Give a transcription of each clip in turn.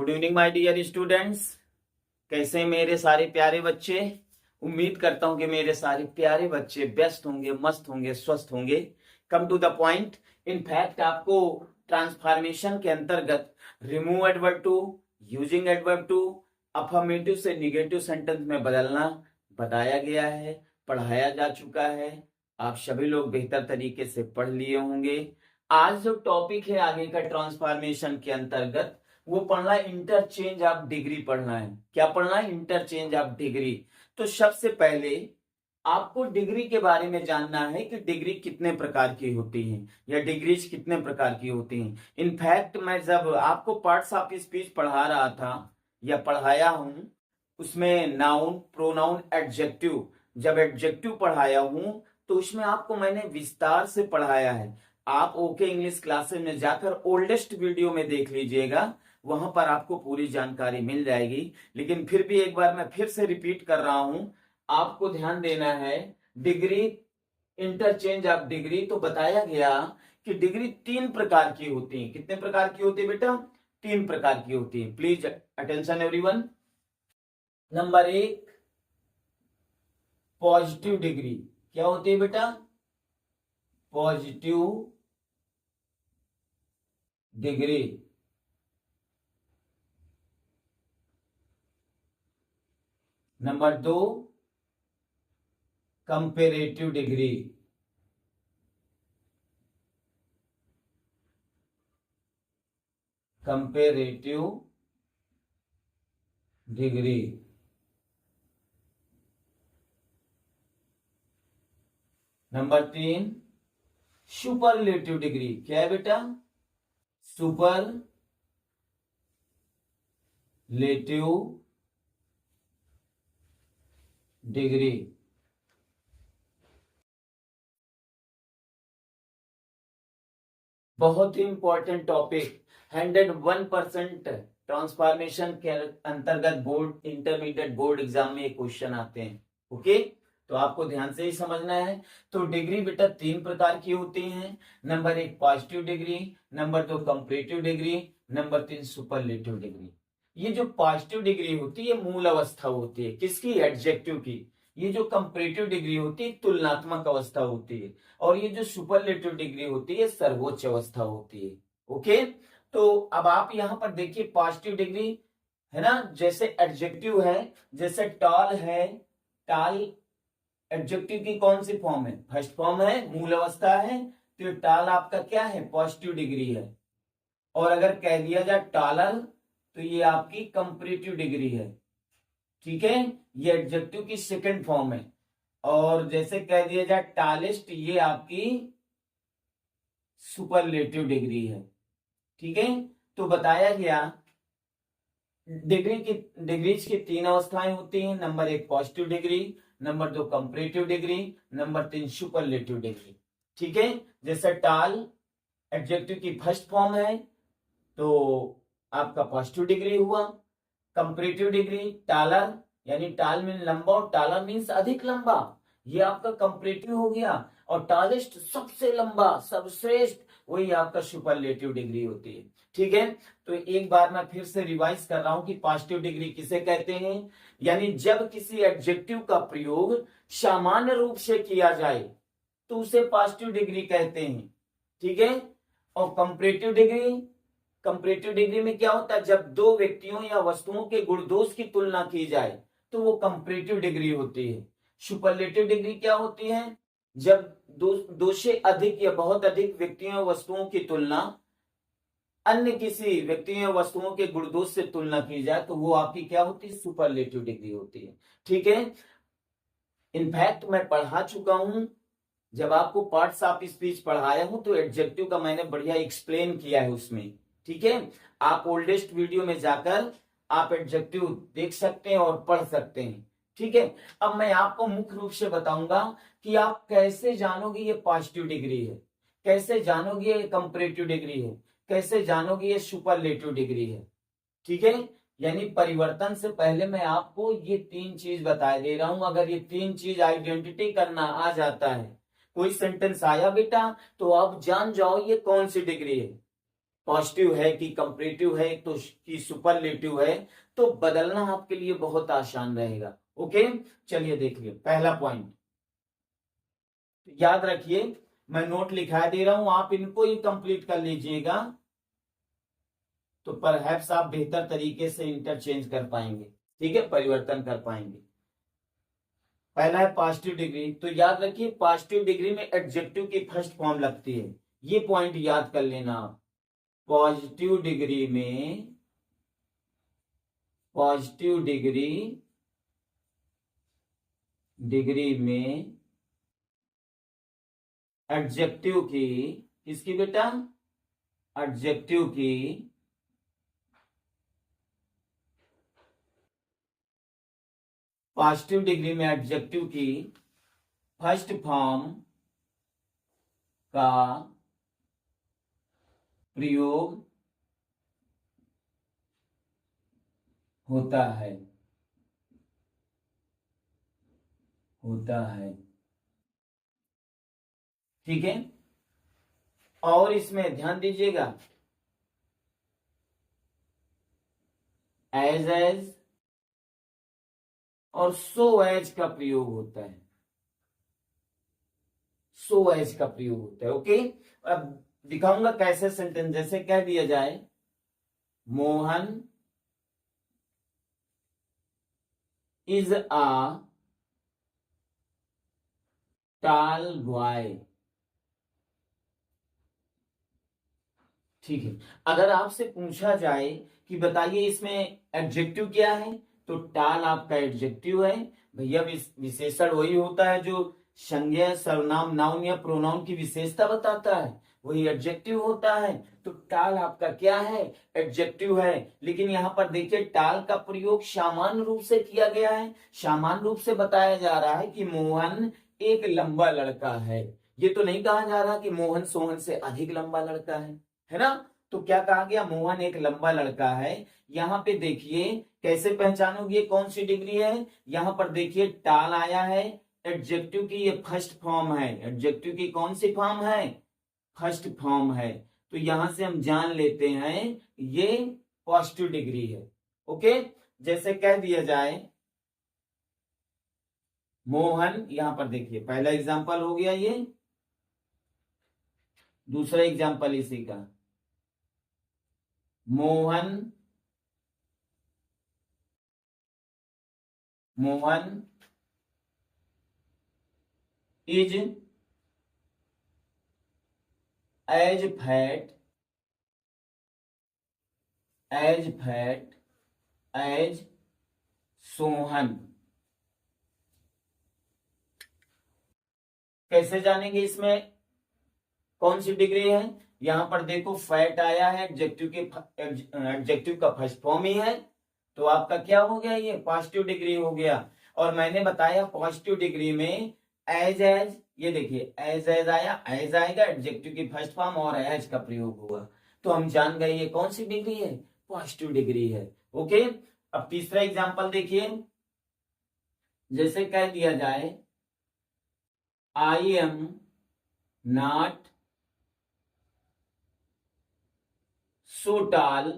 Good evening my dear students. कैसे हैं मेरे सारे प्यारे बच्चे। उम्मीद करता हूं कि मेरे सारे प्यारे बच्चे व्यस्त होंगे, मस्त होंगे, स्वस्थ होंगे। Come to the point. In fact आपको ट्रांसफॉर्मेशन के अंतर्गत remove adverb to, using adverb to, affirmative से निगेटिव सेंटेंस में बदलना बताया गया है, पढ़ाया जा चुका है। आप सभी लोग बेहतर तरीके से पढ़ लिए होंगे। आज जो टॉपिक है आगे का ट्रांसफॉर्मेशन के अंतर्गत, वो पढ़ना है इंटरचेंज ऑफ डिग्री। पढ़ना है क्या? पढ़ना है इंटरचेंज ऑफ डिग्री। तो सबसे पहले आपको डिग्री के बारे में जानना है कि डिग्री कितने प्रकार की होती है या डिग्रीज कितने प्रकार की होती हैं। इनफैक्ट मैं जब आपको पार्ट्स ऑफ स्पीच पढ़ा रहा था या पढ़ाया हूं, उसमें नाउन, प्रोनाउन, एडजेक्टिव, जब एडजेक्टिव पढ़ाया हूं तो उसमें आपको मैंने विस्तार से पढ़ाया है। आप ओके इंग्लिश क्लासेस में जाकर ओल्डेस्ट वीडियो में देख लीजिएगा, वहां पर आपको पूरी जानकारी मिल जाएगी। लेकिन फिर भी एक बार मैं फिर से रिपीट कर रहा हूं, आपको ध्यान देना है। डिग्री, इंटरचेंज ऑफ डिग्री, तो बताया गया कि डिग्री 3 प्रकार की होती है। कितने प्रकार की होती है बेटा? 3 प्रकार की होती है। Please attention everyone. Number 1, positive degree. क्या होती है बेटा? Positive degree. Number 2, comparative degree. Comparative degree. Number 3, superlative degree. क्या है बेटा? Superlative degree. बहुत ही इंपॉर्टेंट टॉपिक, 101% ट्रांसफॉर्मेशन के अंतर्गत बोर्ड, इंटरमीडिएट बोर्ड एग्जाम में ये क्वेश्चन आते हैं। ओके, तो आपको ध्यान से ही समझना है। तो डिग्री बेटा 3 प्रकार की होती हैं। Number 1, positive degree. Number 2, comparative degree. Number 3, superlative degree. ये जो पॉजिटिव डिग्री होती है मूल अवस्था होती है किसकी? एडजेक्टिव की। ये जो कंपैरेटिव डिग्री होती है तुलनात्मक अवस्था होती है। और ये जो सुपरलेटिव डिग्री होती है सर्वोच्च अवस्था होती है। ओके, तो अब आप यहां पर देखिए पॉजिटिव डिग्री है ना, जैसे एडजेक्टिव है, जैसे टॉल है। टॉल एडजेक्टिव की कौन सी फॉर्म है? फर्स्ट फॉर्म है, मूल अवस्था है। तो टॉल आपका क्या है? पॉजिटिव डिग्री है। और अगर कह दिया जाए टॉलर, तो ये आपकी कंपैरेटिव डिग्री है। ठीक है, ये एडजेक्टिव की सेकंड फॉर्म है। और जैसे कह दिया जाए टॉलेस्ट, ये आपकी सुपरलेटिव डिग्री है। ठीक है, तो बताया गया डिग्रीज की 3 अवस्थाएं होती हैं। Number 1, positive degree. Number 2, comparative degree. Number 3, superlative degree. ठीक है, जैसे टाल एडजेक्टिव की फर्स्ट फॉर्म है तो आपका पॉजिटिव डिग्री हुआ। कंपैरेटिव डिग्री टालर, यानी टाल मीन लंबा और टालर मीन्स अधिक लंबा, ये आपका कंपैरेटिव हो गया। और टालेस्ट सबसे लंबा, सर्वश्रेष्ठ, वही आपका सुपरलेटिव डिग्री होती है। ठीक है, तो एक बार मैं फिर से रिवाइज कर रहा हूं कि पॉजिटिव डिग्री किसे कहते हैं। यानी जब किसी एडजेक्टिव का प्रयोग सामान्य रूप से किया जाए तो उसे पॉजिटिव डिग्री कहते हैं। ठीक है, और कंपैरेटिव डिग्री, कंपैरेटिव डिग्री में क्या होता है? जब दो व्यक्तियों या वस्तुओं के गुण दोष की तुलना की जाए तो वो कंपैरेटिव डिग्री होती है। सुपरलेटिव डिग्री क्या होती है? जब दो से अधिक या बहुत अधिक व्यक्तियों या वस्तुओं की तुलना अन्य किसी व्यक्तियों या वस्तुओं के गुण दोष से तुलना की जाए तो वो आपकी क्या होती है? सुपरलेटिव डिग्री होती है। ठीक है, इनफैक्ट मैं पढ़ा चुका हूं, जब आपको पार्ट्स ऑफ स्पीच पढ़ाया हूं तो एडजेक्टिव का मैंने बढ़िया एक्सप्लेन किया है उसमें। ठीक है, आप ओल्डेस्ट वीडियो में जाकर आप एडजेक्टिव देख सकते हैं और पढ़ सकते हैं। ठीक है, अब मैं आपको मुख्य रूप से बताऊंगा कि आप कैसे जानोगे ये पॉजिटिव डिग्री है, कैसे जानोगे ये कंपैरेटिव डिग्री है, कैसे जानोगे ये सुपरलेटिव डिग्री है। ठीक है, यानी परिवर्तन से पहले मैं आपको ये 3 चीज बता दे रहा हूं। अगर ये 3 चीज आइडेंटिटी करना आ जाता है, कोई सेंटेंस आया बेटा, तो आप जान जाओ ये कौन सी डिग्री है। पॉजिटिव है कि कंपैरेटिव है तो कि सुपरलेटिव है, तो बदलना आपके लिए बहुत आसान रहेगा। ओके, चलिए देखिए पहला पॉइंट याद रखिए, मैं नोट लिखा दे रहा हूं, आप इनको ही कंप्लीट कर लीजिएगा तो परहैप्स आप बेहतर तरीके से इंटरचेंज कर पाएंगे, ठीक है, परिवर्तन कर पाएंगे। पहला है पॉजिटिव डिग्री, तो याद रखिए पॉजिटिव डिग्री में एडजेक्टिव की फर्स्ट फॉर्म लगती है, ये पॉइंट याद कर लेना आप। पॉजिटिव डिग्री में, पॉजिटिव डिग्री में एडजेक्टिव की, किसकी बेटा, एडजेक्टिव की पॉजिटिव डिग्री में एडजेक्टिव की फर्स्ट फॉर्म का प्रयोग होता है, ठीक है। और इसमें ध्यान दीजिएगा एज और सो एज का प्रयोग होता है, सो एज का प्रयोग होता है। ओके, अब दिखाऊंगा कैसे सेंटेंस, जैसे कह दिया जाए मोहन इज आ टाल बॉय, ठीक है। अगर आपसे पूछा जाए कि बताइए इसमें एडजेक्टिव क्या है, तो टाल आपका एडजेक्टिव है भैया। विशेषण वही होता है जो संज्ञा, सर्वनाम, नाउन या प्रोनाउन की विशेषता बताता है, वही एडजेक्टिव होता है। तो टाल आपका क्या है, एडजेक्टिव है। लेकिन यहाँ पर देखिए टाल का प्रयोग सामान्य रूप से किया गया है, सामान्य रूप से बताया जा रहा है कि मोहन एक लंबा लड़का है। ये तो नहीं कहा जा रहा कि मोहन सोहन से अधिक लंबा लड़का है ना। तो क्या कहा गया, मोहन एक लंबा लड़का है। यहाँ पे देखिए कैसे पहचानोगे कौन सी डिग्री है, यहाँ पर देखिए टाल आया है, एडजेक्टिव की ये फर्स्ट फॉर्म है, एडजेक्टिव की कौन सी फॉर्म है, फर्स्ट फॉर्म है। तो यहां से हम जान लेते हैं ये पॉजिटिव डिग्री है। ओके, जैसे कह दिया जाए मोहन, यहां पर देखिए पहला एग्जांपल हो गया ये, दूसरा एग्जांपल इसी का, Mohan is as fat as Sohan. कैसे जानेंगे इसमें कौन सी डिग्री है, यहां पर देखो फैट आया है, एडजेक्टिव का फर्स्ट फॉर्म ही है, तो आपका क्या हो गया, ये पॉजिटिव डिग्री हो गया। और मैंने बताया पॉजिटिव डिग्री में एज, ये देखिए एज आया, एज आएगा, एडजेक्टिव की फर्स्ट फॉर्म और एज का प्रयोग हुआ, तो हम जान गए ये कौन सी डिग्री है, पॉजिटिव डिग्री है। ओके, अब तीसरा एग्जांपल देखिए, जैसे कह दिया जाए आई am not so tall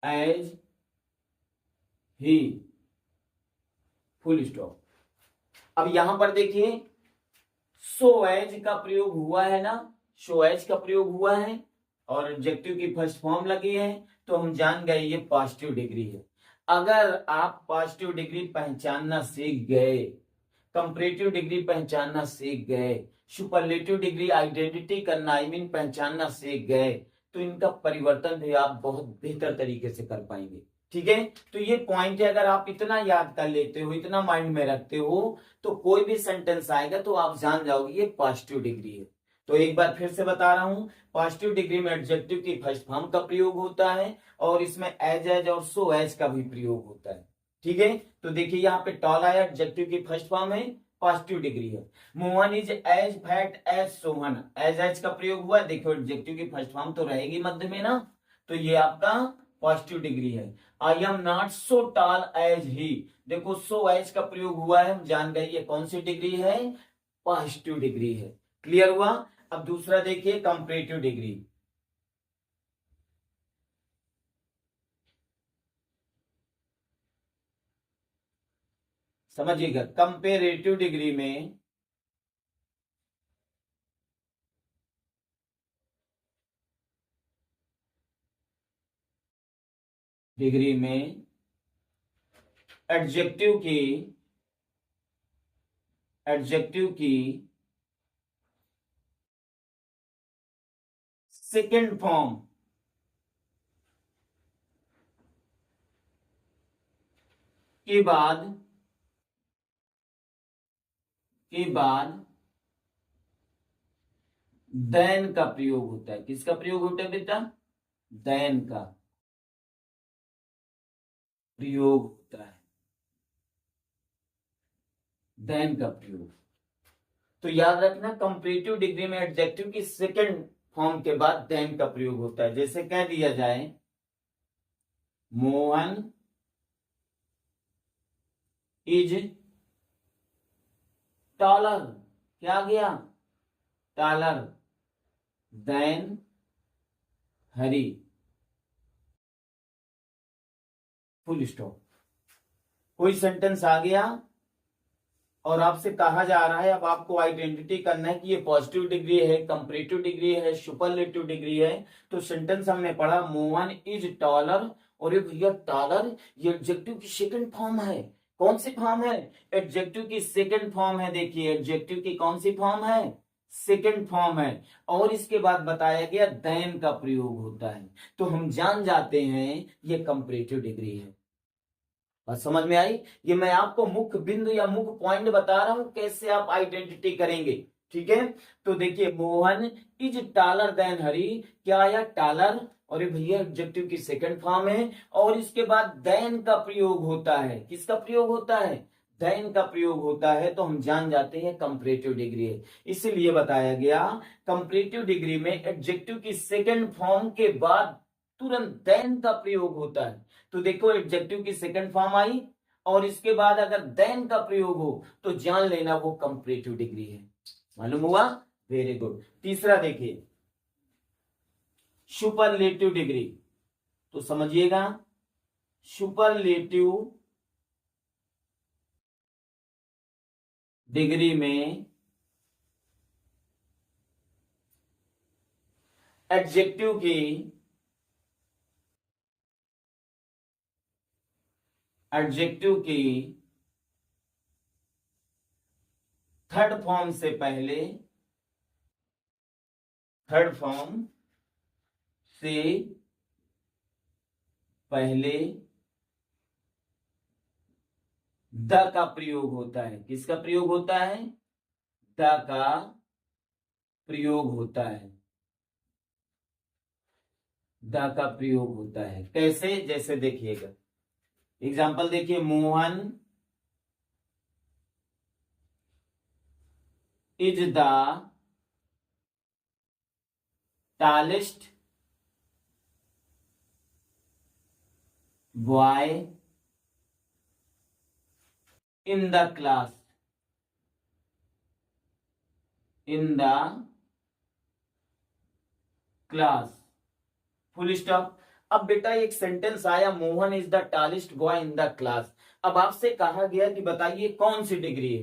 as he, full stop. अब यहां पर देखिए सो एज का प्रयोग हुआ है ना, सो एज का प्रयोग हुआ है और एडजेक्टिव की फर्स्ट फॉर्म लगी है, तो हम जान गए ये पॉजिटिव डिग्री है। अगर आप पॉजिटिव डिग्री पहचानना सीख गए, कंपैरेटिव डिग्री पहचानना सीख गए, सुपरलेटिव डिग्री आइडेंटिटी करना पहचानना सीख गए, तो इनका परिवर्तन भी आप बहुत बेहतर तरीके से कर पाएंगे, ठीक है। तो ये पॉइंट है, अगर आप इतना याद कर लेते हो, इतना माइंड में रखते हो, तो कोई भी सेंटेंस आएगा तो आप जान जाओगे ये पॉजिटिव डिग्री है। तो एक बार फिर से बता रहा हूं, पॉजिटिव डिग्री में एडजेक्टिव की फर्स्ट फॉर्म का प्रयोग होता है और इसमें एज और सो एज का भी प्रयोग होता है, ठीक है। तो देखिए यहाँ पे टॉल आया, एडजेक्टिव की फर्स्ट फॉर्म है, पॉजिटिव डिग्री है। Mohan is as fat as Sohan, as का प्रयोग हुआ, देखो एडजेक्टिव की फर्स्ट फॉर्म तो रहेगी मध्य में ना, तो ये आपका पॉजिटिव डिग्री है। I am not so tall as he, देखो सो एज का प्रयोग हुआ है, हम जान गए ये कौन सी डिग्री है, पॉजिटिव डिग्री है। क्लियर हुआ। अब दूसरा देखिए कंपैरेटिव डिग्री। समझिएगा, कंपैरेटिव डिग्री में एडजेक्टिव की सेकंड फॉर्म के बाद देन का प्रयोग होता है। किसका प्रयोग होता है बेटा? देन का प्रयोग होता है। देन का प्रयोग। तो याद रखना, कंपैरेटिव डिग्री में एडजेक्टिव की सेकंड फॉर्म के बाद देन का प्रयोग होता है। जैसे कह दिया जाए मोहन इज टॉलर, क्या आ गया? टॉलर देन हरी, फुल स्टॉप। कोई सेंटेंस आ गया और आपसे कहा जा रहा है, अब आपको आइडेंटिटी करना है कि ये पॉजिटिव डिग्री है, कंपैरेटिव डिग्री है, सुपरलेटिव डिग्री है। तो सेंटेंस हमने पढ़ा मोहन इज टॉलर, और ये भैया टॉलर ये एडजेक्टिव की सेकंड फॉर्म है। कौन सी फॉर्म है? एडजेक्टिव की सेकंड फॉर्म है। देखिए एडजेक्टिव की कौन सी फॉर्म है? सेकंड फॉर्म है। और इसके बाद बताया गया देन का प्रयोग होता है। तो हम जान जाते हैं ये कंपैरेटिव डिग्री है। बात समझ में आई? ये मैं आपको मुख्य बिंदु या मुख्य पॉइंट बता रहा हूं, कैसे आप आइडेंटिटी करेंगे। ठीक है, तो देखिए मोहन इज टॉलर देन हरी, क्या आया? टॉलर, और ये भैया एडजेक्टिव की सेकंड फॉर्म है, और इसके बाद देन का प्रयोग होता है। किसका प्रयोग होता है? देन का प्रयोग होता है। तो हम जान जाते हैं कंपैरेटिव डिग्री है। इसीलिए बताया गया कंपैरेटिव डिग्री में एडजेक्टिव की सेकंड फॉर्म के बाद तुरंत देन का प्रयोग होता है। तो देखो एडजेक्टिव की सेकंड फॉर्म आई और इसके बाद अगर देन का प्रयोग हो तो जान लेना वो कंपैरेटिव डिग्री है। मालूम हुआ? Very good. तीसरा देखिए सुपरलेटिव डिग्री। तो समझिएगा, सुपरलेटिव डिग्री में एडजेक्टिव की थर्ड फॉर्म से पहले द का प्रयोग होता है। किसका प्रयोग होता है? द का प्रयोग होता है। द का प्रयोग होता है। कैसे? जैसे देखिएगा, एग्जाम्पल देखिए, Mohan is the tallest boy in the class. Full stop. अब बेटा एक सेंटेंस आया Mohan is the tallest boy in the class. अब आपसे कहा गया कि बताइए कौन सी डिग्री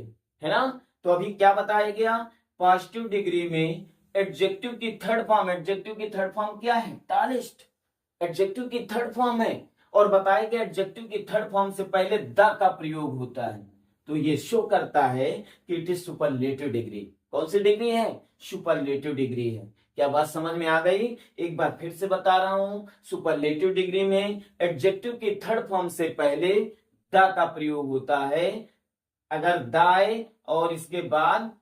है ना? तो अभी क्या बताया गया? पॉजिटिव डिग्री में एडजेक्टिव की थर्ड फॉर्म क्या है? टॉलेस्ट। एडजेक्टिव की थर्ड फॉर्म है और बताया गया एडजेक्टिव की थर्ड फॉर्म से पहले द का प्रयोग होता है। तो ये शो करता है कि इट इज सुपरलेटिव डिग्री। कौन सी डिग्री है? सुपरलेटिव डिग्री है। क्या बात समझ में आ गई? एक बार फिर से बता रहा हूं, सुपरलेटिव डिग्री में एडजेक्टिव की थर्ड फॉर्म से पहले द का प्रयोग होता है। अगर द आए और इसके बाद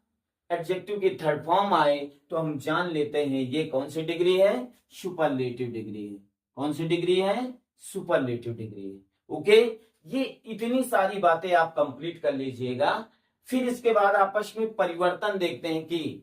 एडजेक्टिव की थर्ड फॉर्म आए तो हम जान लेते हैं ये कौन सी डिग्री है? सुपरलेटिव डिग्री है। कौन सी डिग्री है? सुपरलेटिव डिग्री है। ओके, ये इतनी सारी बातें आप कंप्लीट कर लीजिएगा। फिर इसके बाद आपस में परिवर्तन देखते हैं कि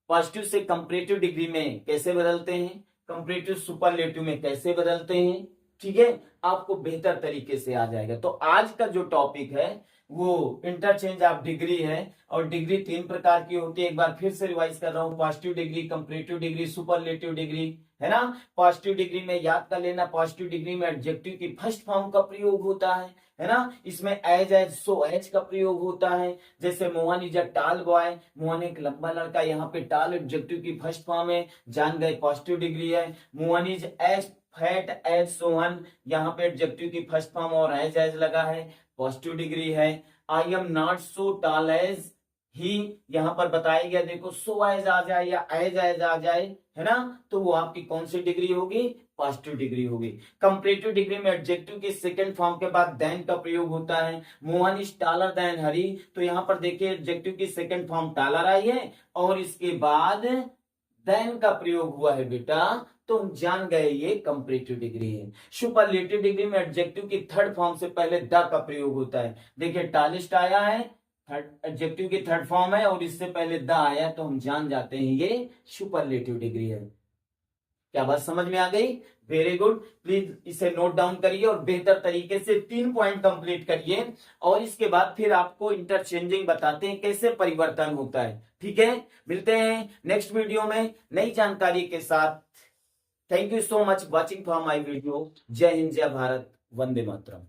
पॉजिटिव से कंपैरेटिव डिग्री में कैसे बदलते हैं, कंपैरेटिव सुपरलेटिव में कैसे बदलते हैं। ठीक है, आपको बेहतर तरीके से आ जाएगा। तो आज का जो टॉपिक है वो इंटरचेंज ऑफ डिग्री है। और डिग्री 3 प्रकार की होती है, एक बार फिर से रिवाइज कर रहा हूँ, positive degree, comparative degree, superlative degree, है ना। पॉजिटिव डिग्री में याद कर लेना, पॉजिटिव डिग्री में एडजेक्टिव की फर्स्ट फॉर्म का प्रयोग होता है ना। इसमें एज सो एज का प्रयोग होता है। जैसे Mohan is a tall boy, Mohan एक लंबा लड़का, यहाँ पे टॉल एडजेक्टिव की फर्स्ट फॉर्म है, जान गए पॉजिटिव डिग्री है। Mohan is as fat as Sohan, यहाँ पे एडजेक्टिव की फर्स्ट फॉर्म और एज लगा है, पॉजिटिव डिग्री है। I am not so tall as he, यहाँ पर बताया गया, देखो सो एज आ जाए या एज आ जाए, है ना, तो वो आपकी कौन सी डिग्री होगी, पॉजिटिव डिग्री होगी। कंपैरेटिव डिग्री में एडजेक्टिव के सेकंड फॉर्म के बाद देन का प्रयोग होता है। मोहन इज टालर देन हरी, तो यहाँ पर देखिए एडजेक्टिव की सेकंड फॉर्म टालर आई है और इसके बाद देन का प्रयोग हुआ है बेटा, तो हम जान गए ये कंपैरेटिव डिग्री है। सुपरलेटिव डिग्री में एडजेक्टिव की थर्ड फॉर्म से पहले द का प्रयोग होता है। देखिए टालिस्ट आया है, थर्ड एडजेक्टिव की थर्ड फॉर्म है और इससे पहले द आया, तो हम जान जाते हैं ये सुपरलेटिव डिग्री है। क्या बात समझ में आ गई? Very good. प्लीज इसे नोट डाउन करिए और बेहतर तरीके से 3 पॉइंट कंप्लीट करिए और इसके बाद फिर आपको इंटरचेंजिंग बताते हैं कैसे परिवर्तन होता है। ठीक है, मिलते हैं नेक्स्ट वीडियो में नई जानकारी के साथ। Thank you so much watching for my video. जय हिंद, जय भारत, वंदे मातरम।